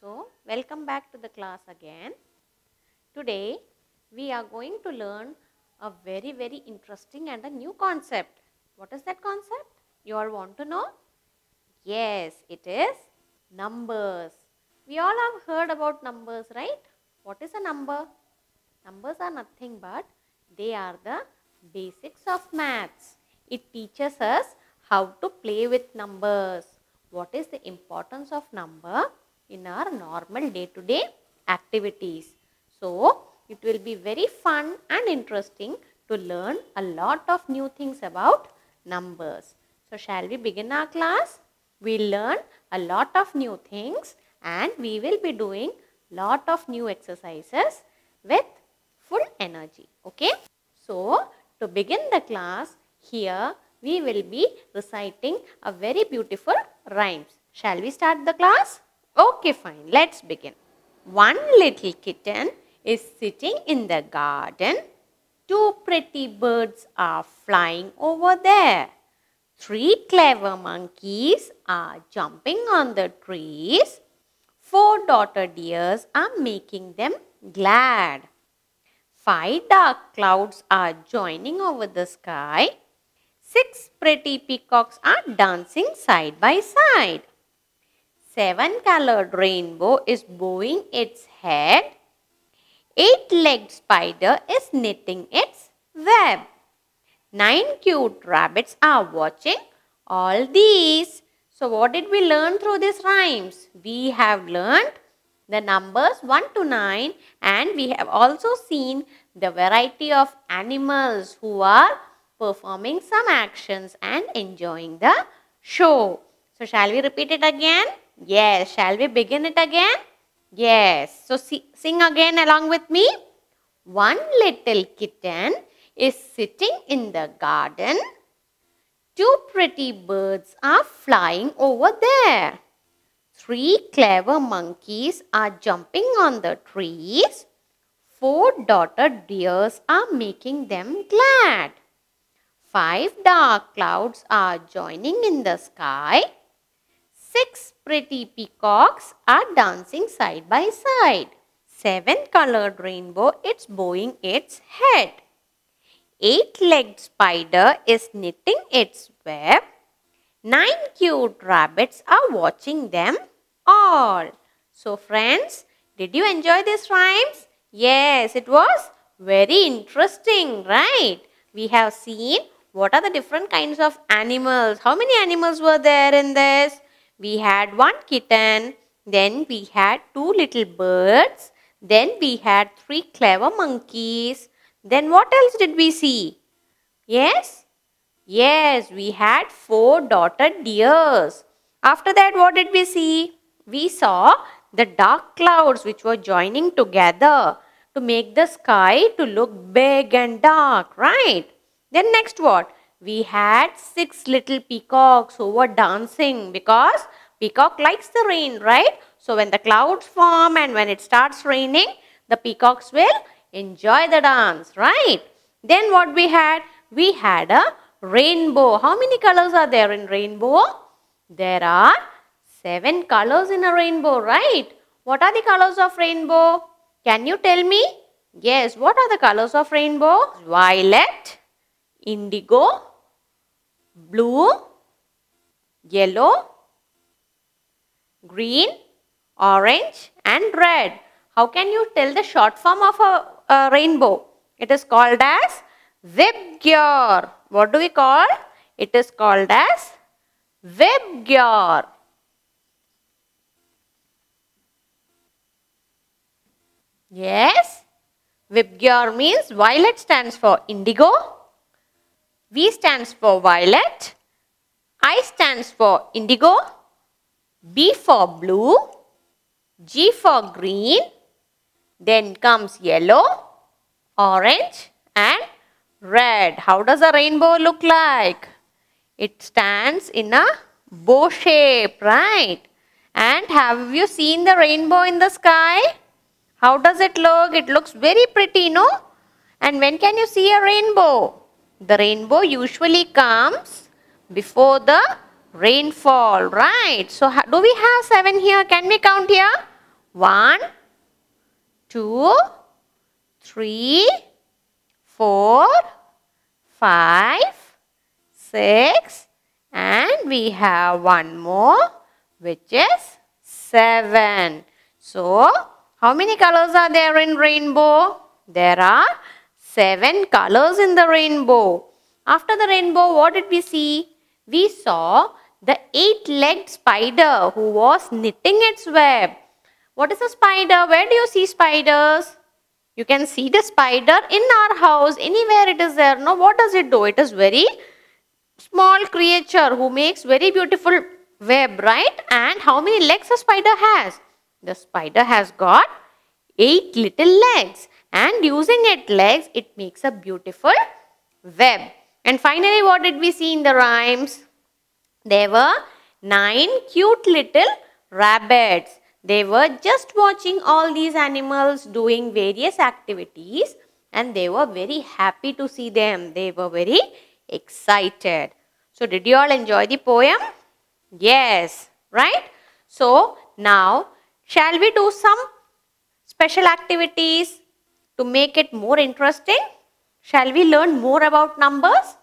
So, welcome back to the class again. Today, we are going to learn a very interesting and a new concept. What is that concept? You all want to know? Yes, it is numbers. We all have heard about numbers, right? What is a number? Numbers are nothing but they are the basics of maths. It teaches us how to play with numbers. What is the importance of number in our normal day-to-day activities. So, it will be very fun and interesting to learn a lot of new things about numbers. So, shall we begin our class? We'll learn a lot of new things and we will be doing lot of new exercises with full energy. Okay? So, to begin the class, here we will be reciting a very beautiful rhymes. Shall we start the class? Okay, fine. Let's begin. One little kitten is sitting in the garden. Two pretty birds are flying over there. Three clever monkeys are jumping on the trees. Four daughter deers are making them glad. Five dark clouds are joining over the sky. Six pretty peacocks are dancing side by side. Seven-colored rainbow is bowing its head. Eight-legged spider is knitting its web. Nine cute rabbits are watching all these. So what did we learn through these rhymes? We have learned the numbers 1 to 9 and we have also seen the variety of animals who are performing some actions and enjoying the show. So shall we repeat it again? Yes. Shall we begin it again? Yes. So sing again along with me. One little kitten is sitting in the garden. Two pretty birds are flying over there. Three clever monkeys are jumping on the trees. Four daughter deers are making them glad. Five dark clouds are joining in the sky. Six pretty peacocks are dancing side by side. Seven-colored rainbow is bowing its head. Eight-legged spider is knitting its web. Nine cute rabbits are watching them all. So friends, did you enjoy these rhymes? Yes, it was very interesting, right? We have seen what are the different kinds of animals. How many animals were there in this? We had one kitten, then we had two little birds, then we had three clever monkeys. Then what else did we see? Yes? Yes, we had four daughter deers. After that, what did we see? We saw the dark clouds which were joining together to make the sky to look big and dark, right? Then next what? We had six little peacocks who were dancing because peacock likes the rain, right? So when the clouds form and when it starts raining, the peacocks will enjoy the dance, right? Then what we had? We had a rainbow. How many colors are there in rainbow? There are 7 colors in a rainbow, right? What are the colors of rainbow? Can you tell me? Yes, what are the colors of rainbow? Violet, indigo, blue, yellow, green, orange and red. How can you tell the short form of a rainbow? It is called as VIBGYOR. What do we call? It is called as VIBGYOR. Yes, VIBGYOR means violet stands for indigo, V stands for violet, I stands for indigo, B for blue, G for green, then comes yellow, orange and red. How does a rainbow look like? It stands in a bow shape, right? And have you seen the rainbow in the sky? How does it look? It looks very pretty, no? And when can you see a rainbow? The rainbow usually comes before the Rainfall, right? So do we have 7 here? Can we count here? 1, 2, 3, 4, 5, 6, and we have one more, which is 7. So, how many colors are there in rainbow? There are 7 colors in the rainbow. After the rainbow, what did we see? We saw the 8-legged spider who was knitting its web. What is a spider? Where do you see spiders? You can see the spider in our house, anywhere it is there. Now, what does it do? It is very small creature who makes very beautiful web, right? And how many legs a spider has? The spider has got 8 little legs, and using 8 legs, it makes a beautiful web. And finally, what did we see in the rhymes? There were 9 cute little rabbits. They were just watching all these animals doing various activities, and they were very happy to see them. They were very excited. So, did you all enjoy the poem? Yes, right? So, now shall we do some special activities to make it more interesting? Shall we learn more about numbers?